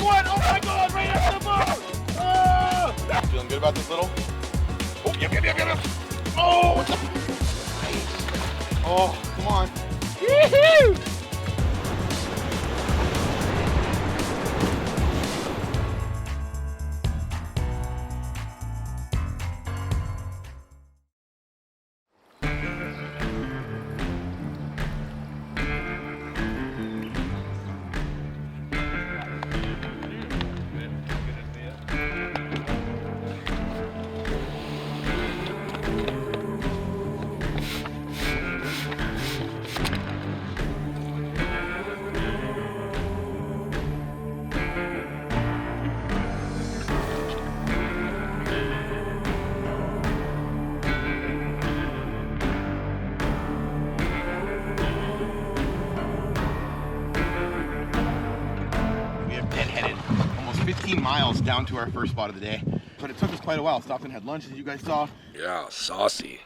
one! Oh my god, right after the boat! Oh! Feeling good about this little? Oh, yep. Oh, what's up? Nice. Oh, come on. Woohoo! We have deadheaded almost 15 miles down to our first spot of the day, but it took us quite a while. Stopped and had lunch, as you guys saw. Yeah, saucy.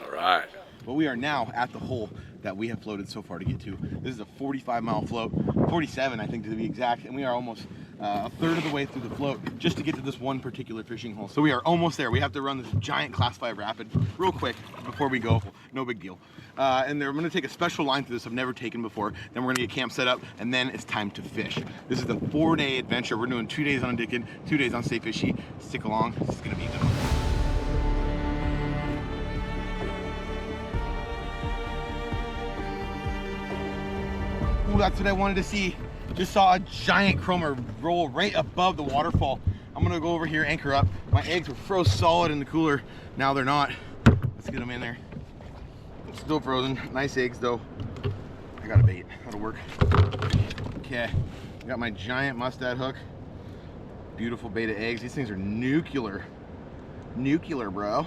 All right. But we are now at the hole that we have floated so far to get to. This is a 45-mile float, 47 I think to be exact, and we are almost a third of the way through the float just to get to this one particular fishing hole. So we are almost there. We have to run this giant Class 5 rapid real quick before we go. No big deal. And I'm gonna take a special line through this I've never taken before. Then we're gonna get camp set up, and then it's time to fish. This is a 4-day adventure. We're doing 2 days on Addicted, 2 days on Stay Fishy. Stick along, this is gonna be a good one. Ooh, that's what I wanted to see. Just saw a giant chroma roll right above the waterfall. I'm gonna go over here, anchor up. My eggs were froze solid in the cooler. Now they're not. Let's get them in there. Still frozen. Nice eggs though. I got a bait. That'll work. Okay. Got my giant mustad hook. Beautiful beta eggs. These things are nuclear. Nuclear, bro.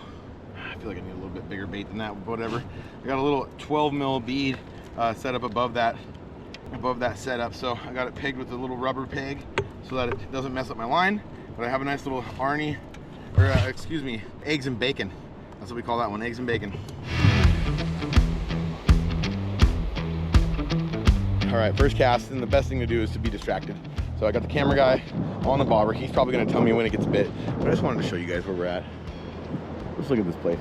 I feel like I need a little bit bigger bait than that, but whatever. I got a little 12 mil bead set up above that setup, so I got it pegged with a little rubber peg so that it doesn't mess up my line. But I have a nice little eggs and bacon. That's what we call that one, eggs and bacon. All right, first cast, and the best thing to do is to be distracted. So I got the camera guy on the bobber. He's probably gonna tell me when it gets bit, but I just wanted to show you guys where we're at. Let's look at this place.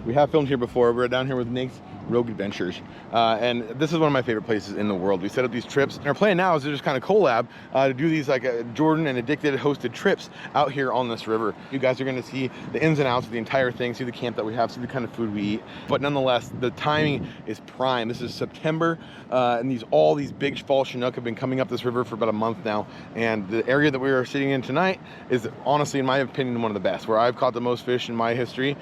We have filmed here before. We're down here with Nick's Rogue Adventures, and this is one of my favorite places in the world. We set up these trips, and our plan now is to just kind of collab to do these like Jordan and Addicted hosted trips out here on this river. You guys are going to see the ins and outs of the entire thing, see the camp that we have, see the kind of food we eat, but nonetheless the timing is prime. This is September, and all these big fall Chinook have been coming up this river for about a month now, and the area that we are sitting in tonight is honestly, in my opinion, one of the best, where I've caught the most fish in my history.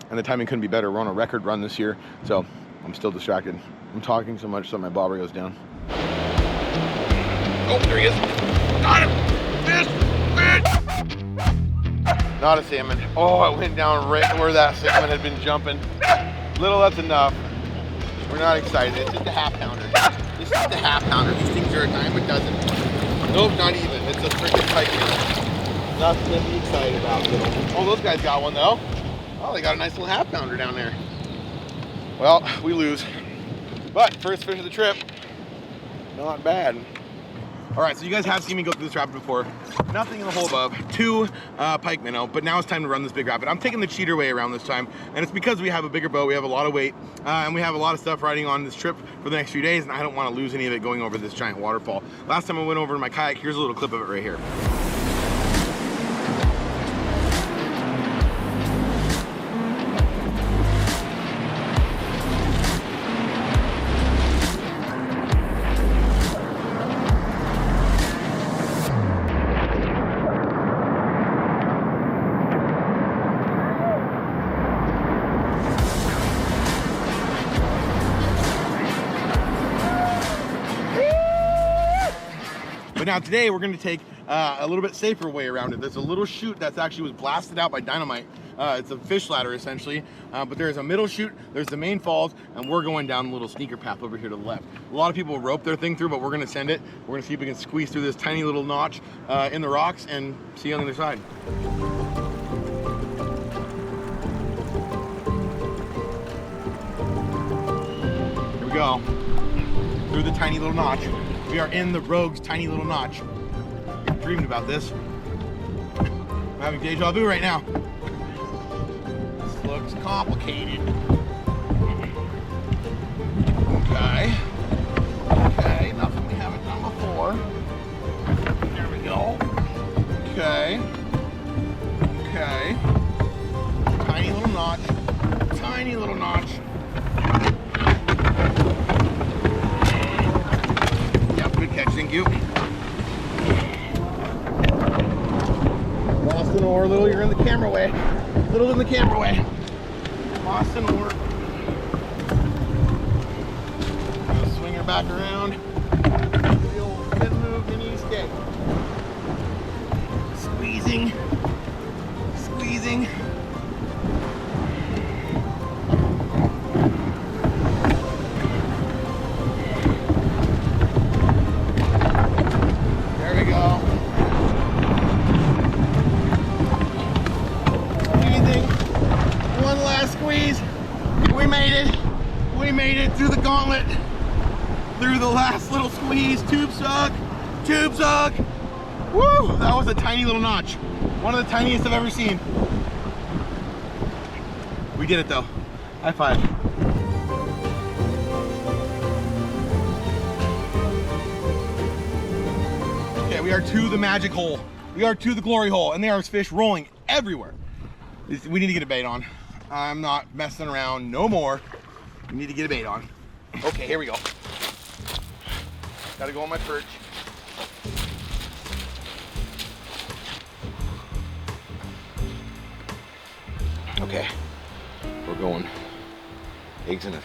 And the timing couldn't be better. We're on a record run this year, so I'm still distracted. I'm talking so much so my bobber goes down. Oh, there he is. Got him! Fish! Not a salmon. Oh, it went down right where that salmon had been jumping. Little, that's enough. We're not excited. It's just a half pounder. This is the half pounder. These things are a dime a dozen. Nope, not even. It's a freaking pike. Nothing to be excited about, little. Oh, those guys got one though. Oh, they got a nice little half pounder down there. Well, we lose. But first fish of the trip, not bad. All right, so you guys have seen me go through this rapid before. Nothing in the hole above, 2 pike minnow, but now it's time to run this big rapid. I'm taking the cheater way around this time, and it's because we have a bigger boat, we have a lot of weight, and we have a lot of stuff riding on this trip for the next few days, and I don't want to lose any of it going over this giant waterfall. Last time I went over in my kayak, here's a little clip of it right here. But now today we're going to take a little bit safer way around it. There's a little chute that's actually was blasted out by dynamite. It's a fish ladder essentially, but there's a middle chute, there's the main falls, and we're going down a little sneaker path over here to the left. A lot of people rope their thing through, but we're going to send it. We're going to see if we can squeeze through this tiny little notch in the rocks and see you on the other side. Here we go, through the tiny little notch. We are in the Rogue's tiny little notch. I'm dreaming about this. I'm having deja vu right now. This looks complicated. Okay. Okay, nothing we haven't done before. There we go. Okay. Okay. Tiny little notch. Tiny little notch. Yep, good catch, thank you. Lost an oar, Little, you're in the camera way. Little's in the camera way. Lost an oar. Gonna swing her back around. The old spin move, mini stick. Squeezing. Squeezing. There we go. Squeezing. One last squeeze. We made it. We made it through the gauntlet. Through the last little squeeze. Tube suck. Tube suck. Woo! That was a tiny little notch. One of the tiniest I've ever seen. We did it though. High five. Okay, we are to the magic hole. We are to the glory hole, and there are fish rolling everywhere. We need to get a bait on. I'm not messing around no more. We need to get a bait on. Okay, here we go. Gotta go on my perch. Okay, we're going eggs in a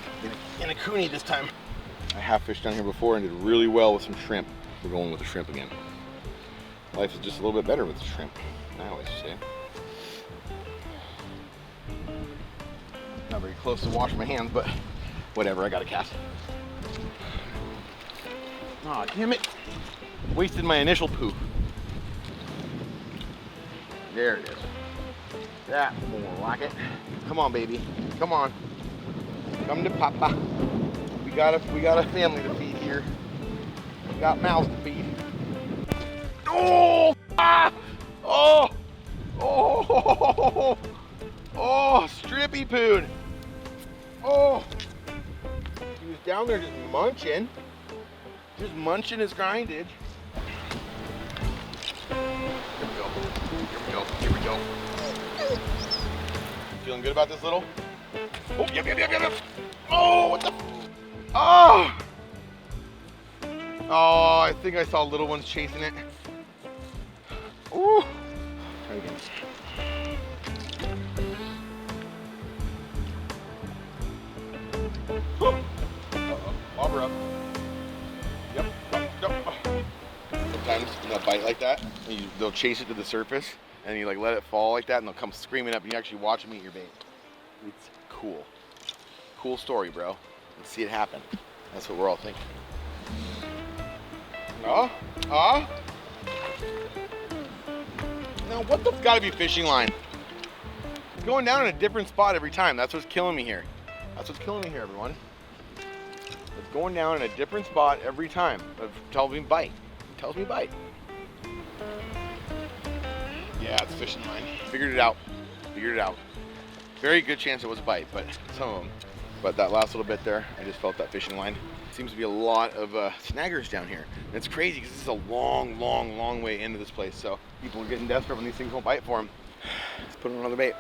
coonie this time. I have fished down here before and did really well with some shrimp. We're going with the shrimp again. Life is just a little bit better with the shrimp, I always say. Not very close to wash my hands, but whatever, I got a cast. Aw, damn it. Wasted my initial poo. There it is. That's more like it. Come on, baby. Come on. Come to Papa. We got a family to feed here. We got mouths to feed. Oh! Ah! Oh! Oh! Oh! Strippy poon. Oh! He was down there just munching. Just munching his grindage. Here we go. Here we go. Here we go. Feeling good about this, Little? Oh, yep. Oh, what the? Oh! Oh, I think I saw little ones chasing it. Ooh. Try again. Uh-oh. Bobber up. Yep. Sometimes they'll bite like that, and they'll chase it to the surface, and you like let it fall like that, and they'll come screaming up, and you actually watch them eat your bait. It's cool. Cool story, bro. Let's see it happen. That's what we're all thinking. Oh. Now, what the gotta be fishing line? It's going down in a different spot every time. That's what's killing me here. That's what's killing me here, everyone. It's going down in a different spot every time. It tells me bite. It tells me bite. Yeah, it's fishing line. Figured it out. Very good chance it was a bite, but some of them. But that last little bit there, I just felt that fishing line. Seems to be a lot of snaggers down here. And it's crazy because this is a long way into this place. So people are getting desperate when these things won't bite for them. Let's put on another bait.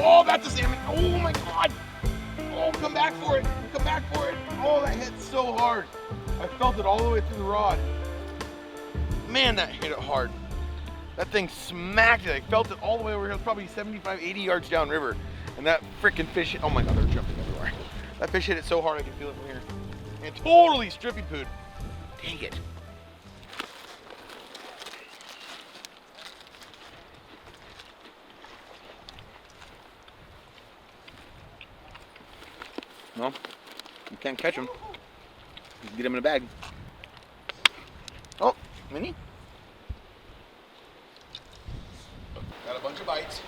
Oh, that's a salmon. Oh my God. Oh, come back for it. Come back for it. Oh, that hit so hard. I felt it all the way through the rod. Man, that hit it hard. That thing smacked it. I felt it all the way over here. It was probably 75, 80 yards downriver. And that freaking fish hit, oh my God, they're jumping everywhere. That fish hit it so hard I could feel it from here. And totally strippy pooed. Dang it. Well, you can't catch them. You can get them in a bag. Oh, mini. Got a bunch of bites.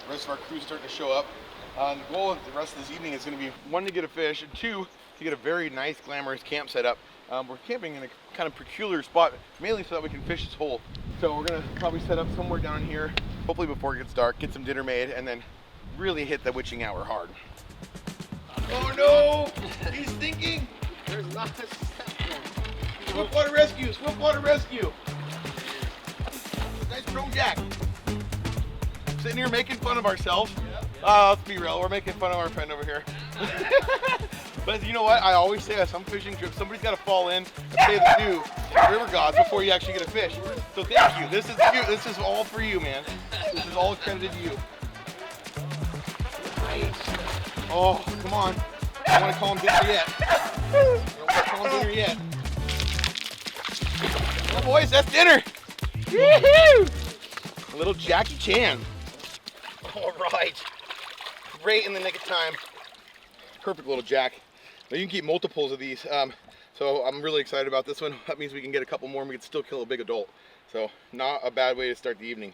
The rest of our crew's starting to show up. The goal of the rest of this evening is going to be, one, to get a fish, and two, to get a very nice, glamorous camp set up. We're camping in a kind of peculiar spot, mainly so that we can fish this hole. So we're gonna probably set up somewhere down here, hopefully before it gets dark, get some dinner made, and then really hit the witching hour hard. Oh no! He's thinking! There's not a Swiftwater rescue! Swiftwater rescue! Nice chrome jack. Sitting here making fun of ourselves. Let's be real, we're making fun of our friend over here. But you know what? I always say on some fishing trips, somebody's got to fall in and pay the due to the river gods before you actually get a fish. So thank you. This is you. This is all for you, man. This is all credited to you. Nice. Oh, come on. I don't want to call him dinner yet. I don't want to call him dinner yet. Oh, boys, that's dinner. Woohoo! A little Jackie Chan. All right. Right in the nick of time. Perfect little jack. Now you can keep multiples of these. So I'm really excited about this one. That means we can get a couple more and we can still kill a big adult. So not a bad way to start the evening.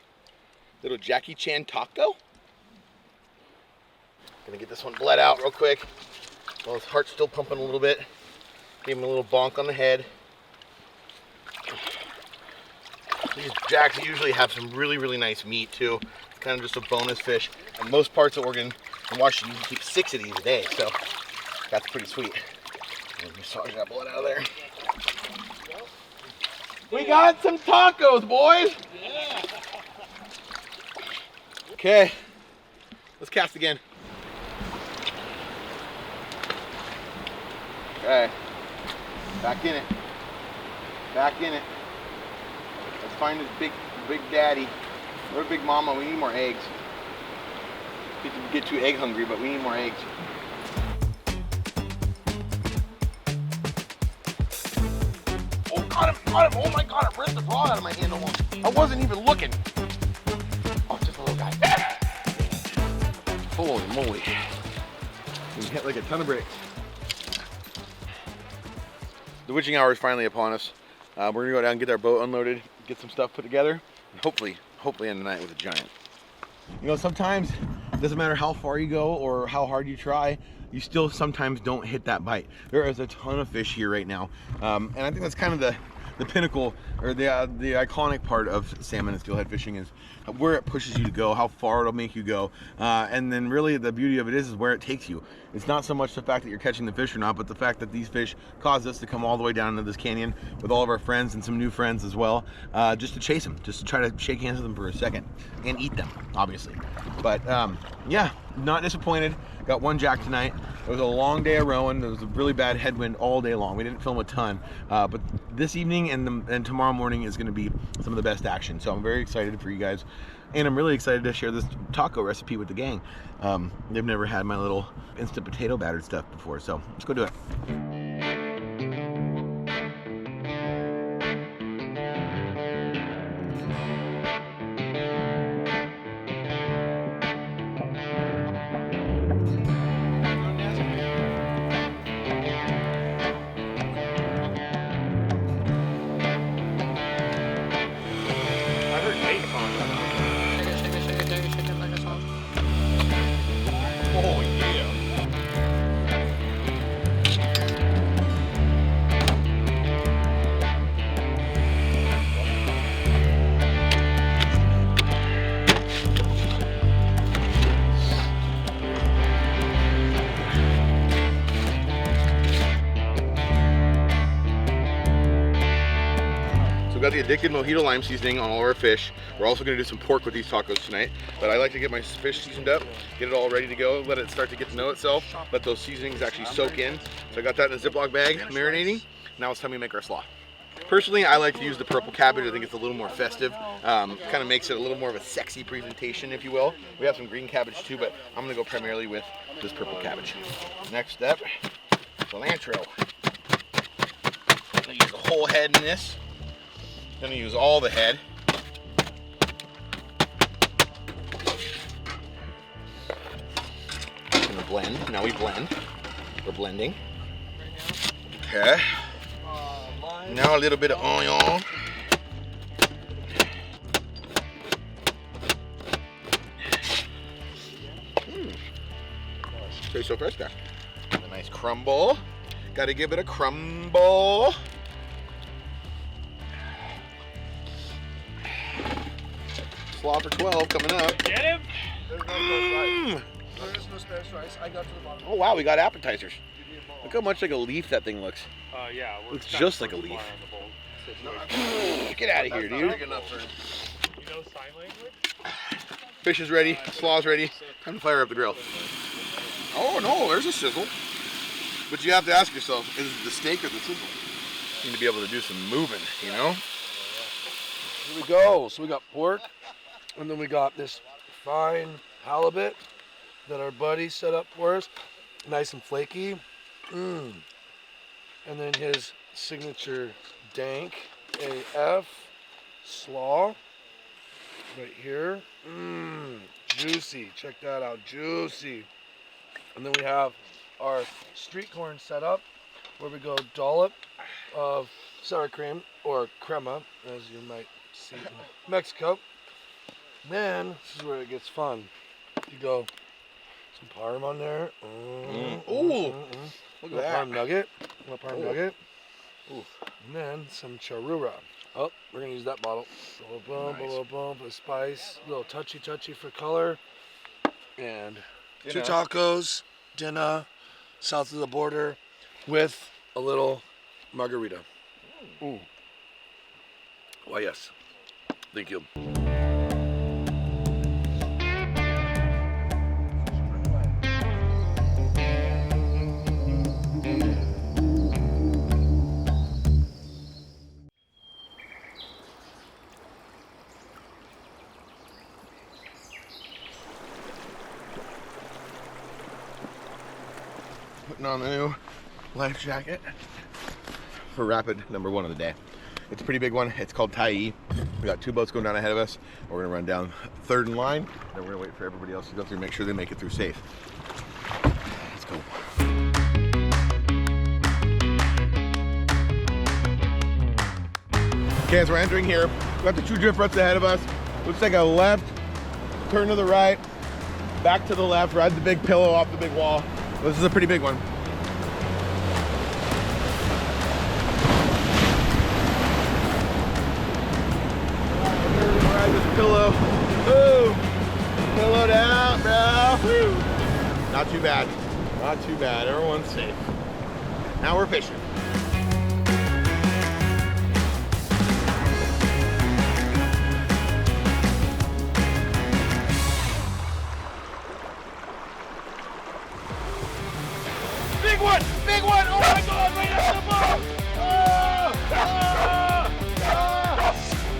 Little Jackie Chan taco. Gonna get this one bled out real quick. While his heart's still pumping a little bit. Give him a little bonk on the head. These jacks usually have some really, really nice meat too. It's kind of just a bonus fish. In most parts of Oregon and Washington, you can keep 6 of these a day, so that's pretty sweet. And massage that blood out of there. We got some tacos, boys! Yeah. Okay, let's cast again. Okay, back in it. Back in it. Let's find this big daddy. Or big mama, we need more eggs. Get too egg hungry, but we need more eggs. Oh, got him, oh my God, I ripped the rod out of my hand almost. I wasn't even looking. Oh, just a little guy. Holy moly. We hit like a ton of bricks. The witching hour is finally upon us. We're gonna go down and get our boat unloaded, get some stuff put together, and hopefully end the night with a giant. You know, sometimes it doesn't matter how far you go or how hard you try, you still sometimes don't hit that bite. There is a ton of fish here right now, and I think that's kind of the pinnacle, or the iconic part of salmon and steelhead fishing, is where it pushes you to go, how far it'll make you go, and then really the beauty of it is where it takes you. It's not so much the fact that you're catching the fish or not, but the fact that these fish caused us to come all the way down into this canyon with all of our friends and some new friends as well, just to chase them, just to try to shake hands with them for a second and eat them, obviously. But yeah, not disappointed. Got one jack tonight. It was a long day of rowing. There was a really bad headwind all day long. We didn't film a ton, but this evening and tomorrow morning is going to be some of the best action. So I'm very excited for you guys, and I'm really excited to share this taco recipe with the gang. They've never had my little instant potato battered stuff before, so let's go do it. Oh yeah. We got the addicted mojito lime seasoning on all our fish. We're also going to do some pork with these tacos tonight, but I like to get my fish seasoned up, get it all ready to go, let it start to get to know itself, let those seasonings actually soak in. So I got that in a Ziploc bag, marinating. Now it's time we make our slaw. Personally, I like to use the purple cabbage. I think it's a little more festive, kind of makes it a little more of a sexy presentation, if you will. We have some green cabbage too, but I'm going to go primarily with this purple cabbage. Next step, cilantro. I'm going to use the whole head in this. Gonna use all the head. Gonna blend. Now we blend. We're blending. Okay. Now a little bit of onion. Tastes so fresh, guys. A nice crumble. Gotta give it a crumble. Slaw for 12 coming up. Get him! There's no rice. There is no Spanish rice. I got to the bottom. Oh wow, we got appetizers. Look how much like a leaf that thing looks. Yeah. Looks just like a leaf. Get out of here, dude. Big enough for... You know sign language? Fish is ready, slaw's ready. Time to fire up the grill. Oh no, there's a sizzle. But you have to ask yourself, is it the steak or the sizzle? You need to be able to do some moving, you know? Here we go. So we got pork, and then we got this fine halibut that our buddy set up for us. Nice and flaky. And then his signature dank AF slaw right here. Juicy. Check that out. Juicy. And then we have our street corn setup where we go dollop of sour cream or crema, as you might see in Mexico. Then this is where it gets fun. You go some parm on there. Ooh, look Little at parm that. nugget. Little parm nugget. Ooh. And then some charura. Oh, we're gonna use that bottle. Boom, Nice. boom, boom, for spice. A little touchy for color. And two Dinner. tacos, dinner, south of the border, with a little margarita. Ooh. Why yes. Thank you. Putting on the new life jacket for rapid number 1 of the day. It's a pretty big one. It's called 𝗪𝗟𝗣. We got 2 boats going down ahead of us. We're gonna run down 3rd in line. Then we're gonna wait for everybody else to go through, make sure they make it through safe. Let's go. Okay, as we're entering here, we got the 2 drift ruts ahead of us. Looks like a left, turn to the right, back to the left, ride the big pillow off the big wall. This is a pretty big one. Ride this pillow. Ooh, pillowed out, bro. Woo. Not too bad. Not too bad. Everyone's safe. Now we're fishing. Big one! Big one! Oh my god, right at the boat!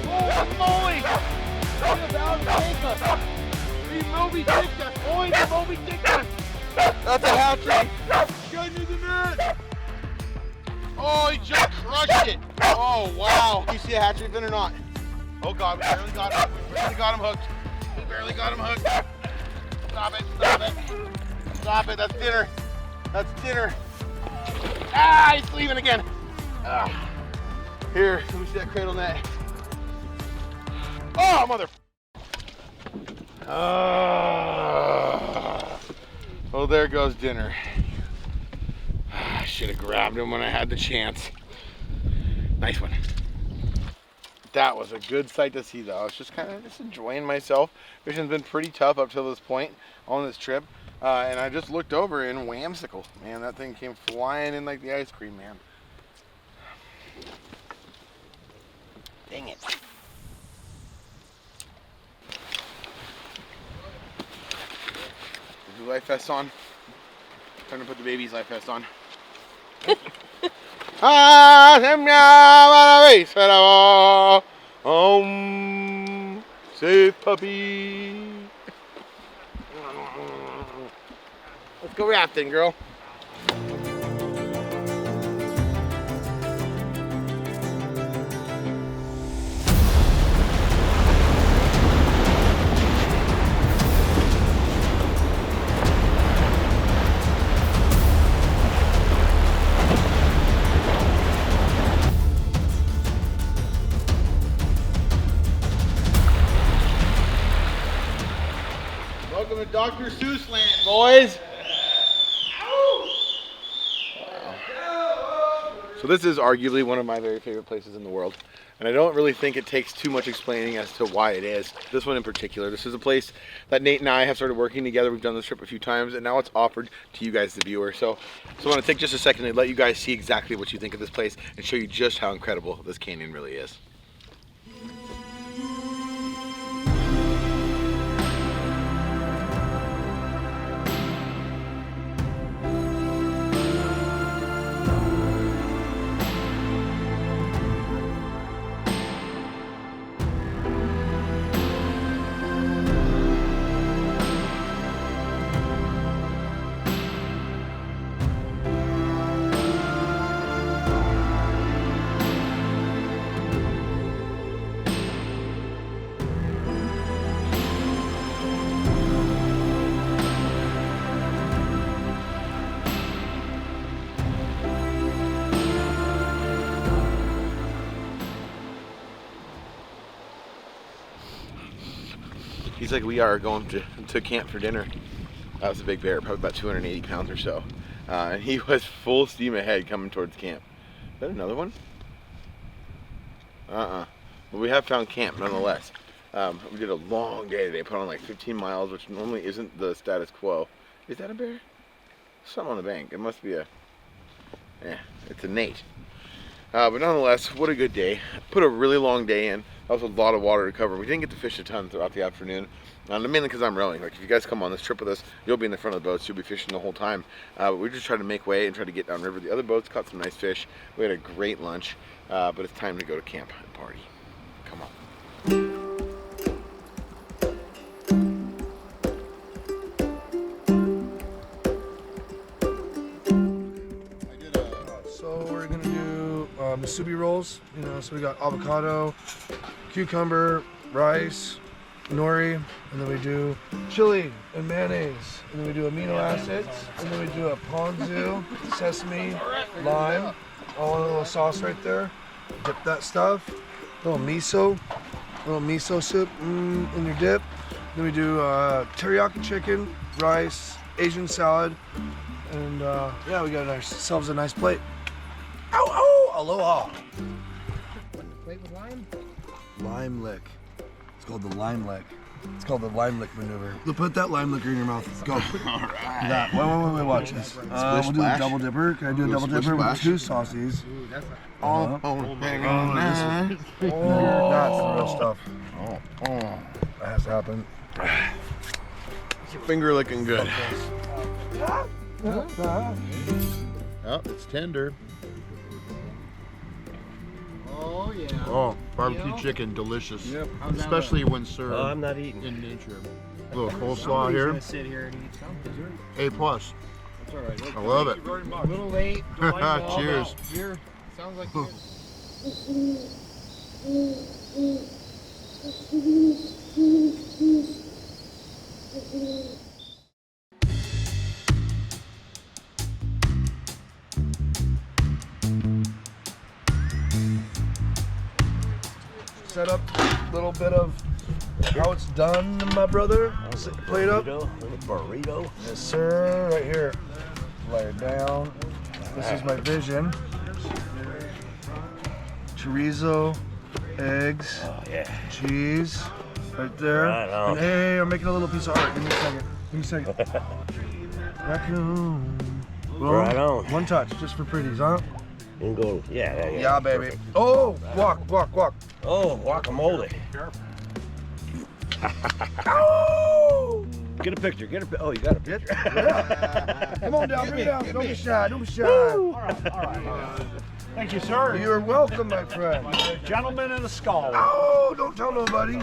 Holy moly! We're about to take us! The Moby Dick us! Oi, the Moby Dick us! That's a hatchery! Good news in it! Oh, he just crushed it! Oh, wow! Do you see a hatchery fin or not? Oh god, we barely got him. We barely got him hooked. We barely got him hooked. Stop it, stop it. Stop it, that's dinner. That's dinner. Ah, he's leaving again. Ah. Here, let me see that cradle net. Oh, mother. Oh, there goes dinner. I should have grabbed him when I had the chance. Nice one. That was a good sight to see, though. I was just kind of enjoying myself. Fishing's been pretty tough up till this point on this trip. And I just looked over and whamsicle. Man, that thing came flying in like the ice cream, man. Dang it. Is the life vest on? Time to put the baby's life vest on. Safe puppy. Let's go rafting, girl. Welcome to Dr. Seuss land, boys. So this is arguably one of my very favorite places in the world. And I don't really think it takes too much explaining as to why it is. This one in particular, this is a place that Nate and I have started working together. We've done this trip a few times, and now it's offered to you guys, the viewer. So I want to take just a second and let you guys see exactly what you think of this place and show you just how incredible this canyon really is. He's like, we are going to camp for dinner. That was a big bear, probably about 280 pounds or so. And he was full steam ahead coming towards camp. Is that another one? But we have found camp nonetheless. We did a long day today, put on like 15 miles, which normally isn't the status quo. Is that a bear? Something on the bank. It must be it's a Nate. But nonetheless, what a good day. Put a really long day in. That was a lot of water to cover. We didn't get to fish a ton throughout the afternoon, mainly because I'm rowing. Like, if you guys come on this trip with us, you'll be in the front of the boats. You'll be fishing the whole time. But we just tried to make way and try to get downriver. The other boats caught some nice fish. We had a great lunch, but it's time to go to camp and party. Come on. Musubi rolls, you know, so we got avocado, cucumber, rice, nori, and then we do chili and mayonnaise, and then we do amino acids, and then we do a ponzu, sesame, lime, all in a little sauce right there. Dip that stuff, little miso soup in your dip. Then we do teriyaki chicken, rice, Asian salad, and yeah, we got ourselves a nice plate. Ow, ow, aloha. What, the plate with lime? Lime lick. It's called the lime lick. It's called the lime lick maneuver. Put that lime licker in your mouth. Go. All right. That. Wait, watch this. We'll do a double dipper. Can I do a double dipper with 2 saucies? Oh, hang on. That's the real stuff. That has to happen. Finger looking good. Oh, it's tender. Oh, yeah. Oh, barbecue chicken, delicious. Yep. Especially when served I'm not eating. in nature. A little coleslaw here. Gonna sit here and eat some. A plus. That's all right. I love it. A little late. Cheers. Beer. Sounds like good. Set up a little bit of how it's done, my brother. Set the plate up. Burrito. Yes, sir. Right here. Lay it down. This is my vision. Chorizo, eggs, cheese, right there. Right on. And hey, I'm making a little piece of art. Give me a second. Raccoon. Boom. Right on. One touch, just for pretties, huh? And go, yeah. Yeah, baby. Perfect. Oh, walk. Oh, guacamole. Oh! Get a picture. Oh, you got a picture? Come on down, bring it down. Don't be shy. All right. Thank you, sir. You're welcome, my friend. Gentleman and a scholar. Oh, don't tell nobody.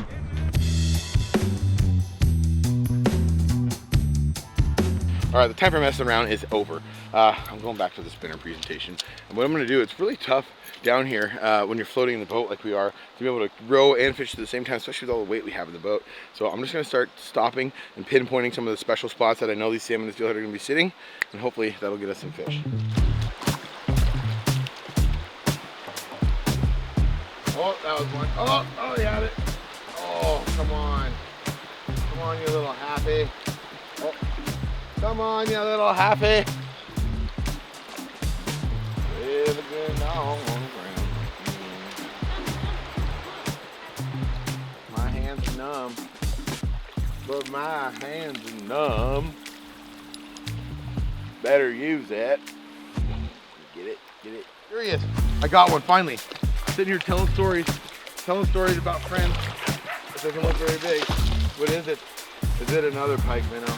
All right, the time for messing around is over. I'm going back to the spinner presentation. And what I'm gonna do, it's really tough down here when you're floating in the boat like we are to be able to row and fish at the same time, especially with all the weight we have in the boat. So I'm just gonna start stopping and pinpointing some of the special spots that I know these salmon and steelhead are gonna be sitting, and hopefully that'll get us some fish. Oh, that was one. Oh, he had it. Oh, come on. Come on, you little happy. Oh. Come on, you little happy. live again on the ground. My hands are numb, but my hands are numb. Better use that. Get it, get it. There he is. I got one finally. Sitting here telling stories about friends. It doesn't look very big. What is it? Is it another pike minnow?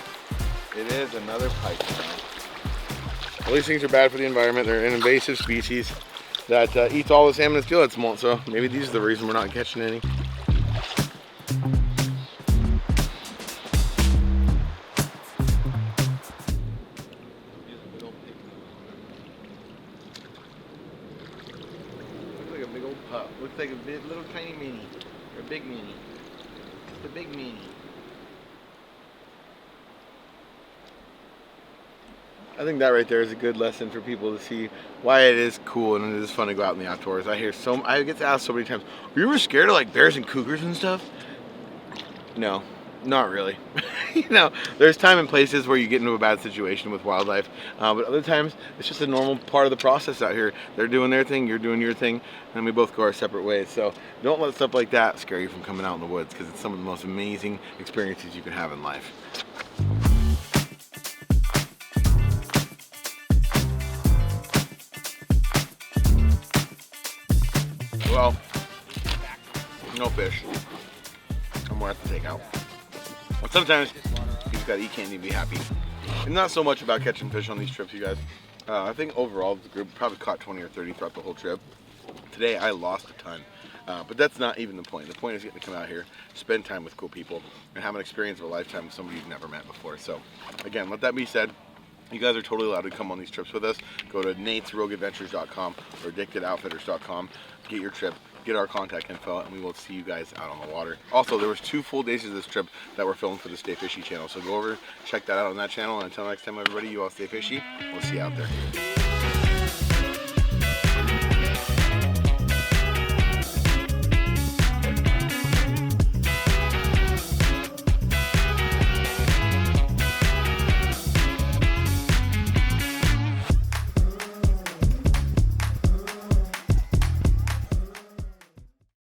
It is another pike minnow. Well, these things are bad for the environment. They're an invasive species that eats all the salmon and steelhead smolt. So maybe these are the reason we're not catching any. Looks like a big, little tiny mini, or a big mini. It's a big mini. I think that right there is a good lesson for people to see why it is cool and it is fun to go out in the outdoors. I get asked so many times, "Are you ever scared of like bears and cougars and stuff?" No, not really. You know, there's time and places where you get into a bad situation with wildlife, but other times it's just a normal part of the process out here. They're doing their thing, you're doing your thing, and we both go our separate ways. So don't let stuff like that scare you from coming out in the woods, because it's some of the most amazing experiences you can have in life. Well, no fish. I'm gonna have to take out. But sometimes you just gotta eat candy and be happy. And not so much about catching fish on these trips, you guys. I think overall the group probably caught 20 or 30 throughout the whole trip. Today I lost a ton, but that's not even the point. The point is getting to come out here, spend time with cool people, and have an experience of a lifetime with somebody you've never met before. So again, let that be said. You guys are totally allowed to come on these trips with us. Go to 𝗛𝗘𝗟𝗣𝗥𝗗adventures.com or @addictedoutfitters.com. Get your trip, get our contact info, and we will see you guys out on the water. Also, there was 2 full days of this trip that were filmed for the Stay Fishy channel. So go over, check that out on that channel. And until next time, everybody, you all stay fishy. We'll see you out there.